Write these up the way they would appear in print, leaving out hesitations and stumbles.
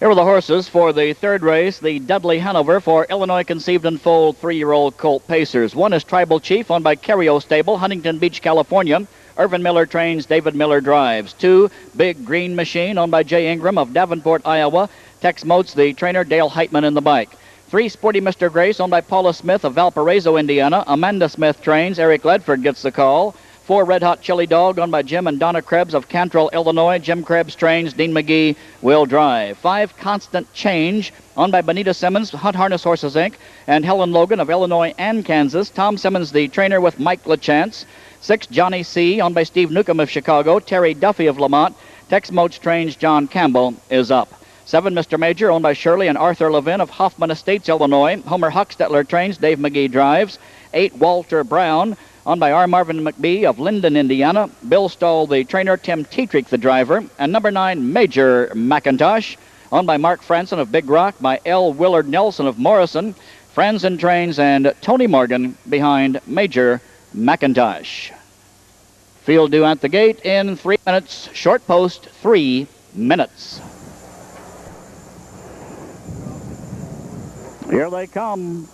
Here are the horses for the third race, the Dudley Hanover for Illinois Conceived and Foaled 3-year-old colt pacers. One is Tribal Chief, owned by Carrio Stable, Huntington Beach, California. Irvin Miller trains, David Miller drives. 2, Big Green Machine, owned by Jay Ingram of Davenport, Iowa. Tex Motes, the trainer, Dale Hiteman in the bike. 3, Sporty Mr. Grace, owned by Paula Smith of Valparaiso, Indiana. Amanda Smith trains, Eric Ledford gets the call. 4, Red Hot Chili Dog, owned by Jim and Donna Krebs of Cantrell, Illinois. Jim Krebs trains, Dean McGee will drive. 5, Constant Change, owned by Benita Simmons, Hunt Harness Horses, Inc., and Helen Logan of Illinois and Kansas. Tom Simmons, the trainer, with Mike LaChance. 6, Johnny C., owned by Steve Newcomb of Chicago. Terry Duffy of Lamont. Tex Motes trains, John Campbell is up. 7, Mr. Major, owned by Shirley and Arthur Levin of Hoffman Estates, Illinois. Homer Huckstetler trains, Dave McGee drives. 8, Walter Brown, owned by R. Marvin McBee of Linden, Indiana. Bill Stahl, the trainer, Tim Tetrick, the driver. And number 9, Major McIntosh, owned by Mark Franson of Big Rock, by L. Willard Nelson of Morrison. Friends and trains, and Tony Morgan behind Major McIntosh. Field due at the gate in 3 minutes. Short post, 3 minutes. Here they come.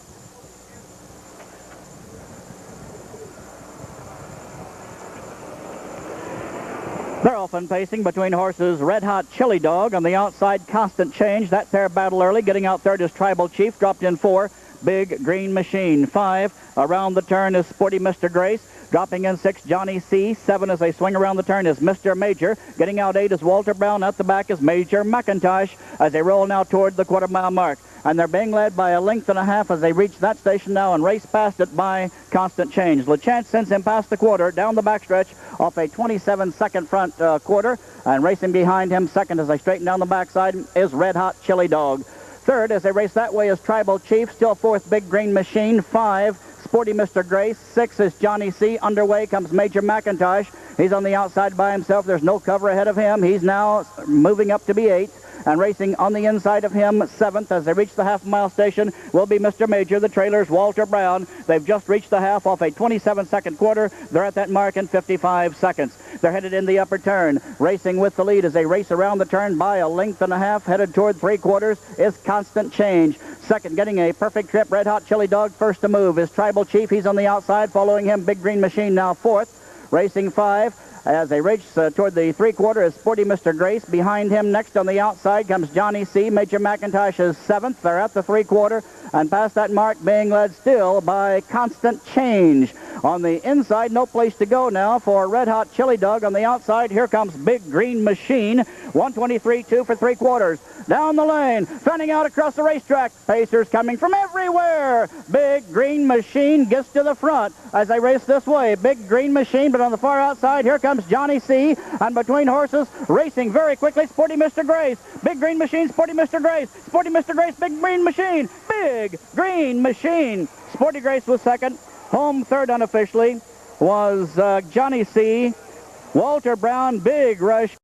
They're often pacing between horses Red Hot Chili Dog on the outside, Constant Change. That pair battle early. Getting out third is Tribal Chief. Dropped in 4, Big Green Machine. 5, around the turn is Sporty Mr. Grace. Dropping in 6, Johnny C. 7, as they swing around the turn, is Mr. Major. Getting out 8 is Walter Brown. At the back is Major McIntosh as they roll now toward the quarter-mile mark. And they're being led by 1.5 lengths as they reach that station now and race past it by Constant Change. LaChance sends him past the quarter, down the backstretch, off a 27-second front quarter. And racing behind him, second as they straighten down the backside, is Red Hot Chili Dog. Third, as they race that way, is Tribal Chief. Still fourth, Big Green Machine. 5, Sporty Mr. Grace. 6 is Johnny C. Underway comes Major McIntosh. He's on the outside by himself. There's no cover ahead of him. He's now moving up to be 8th. And racing on the inside of him, 7th, as they reach the half-mile station, will be Mr. Major. The trailer's Walter Brown. They've just reached the half off a 27-second quarter. They're at that mark in 55 seconds. They're headed in the upper turn. Racing with the lead as they race around the turn by 1.5 lengths, headed toward 3/4 is Constant Change. Second, getting a perfect trip, Red Hot Chili Dog. First to move is Tribal Chief. He's on the outside. Following him, Big Green Machine now 4th. Racing 5. As they reach toward the 3/4 is Sporty Mr. Grace. Behind him, next on the outside, comes Johnny C. Major McIntosh is 7th. They're at the 3/4 and past that mark, being led still by Constant Change. On the inside, no place to go now for Red Hot Chili Dog. On the outside, here comes Big Green Machine. 1:23.2 for 3/4. Down the lane, fanning out across the racetrack. Pacers coming from everywhere. Big Green Machine gets to the front as they race this way. Big Green Machine, but on the far outside, here comes Johnny C. And between horses, racing very quickly, Sporty Mr. Grace. Big Green Machine, Sporty Mr. Grace. Sporty Mr. Grace, Big Green Machine. Big Green Machine. Sporty Grace was second. Home third unofficially was Johnny C. Walter Brown, big rush.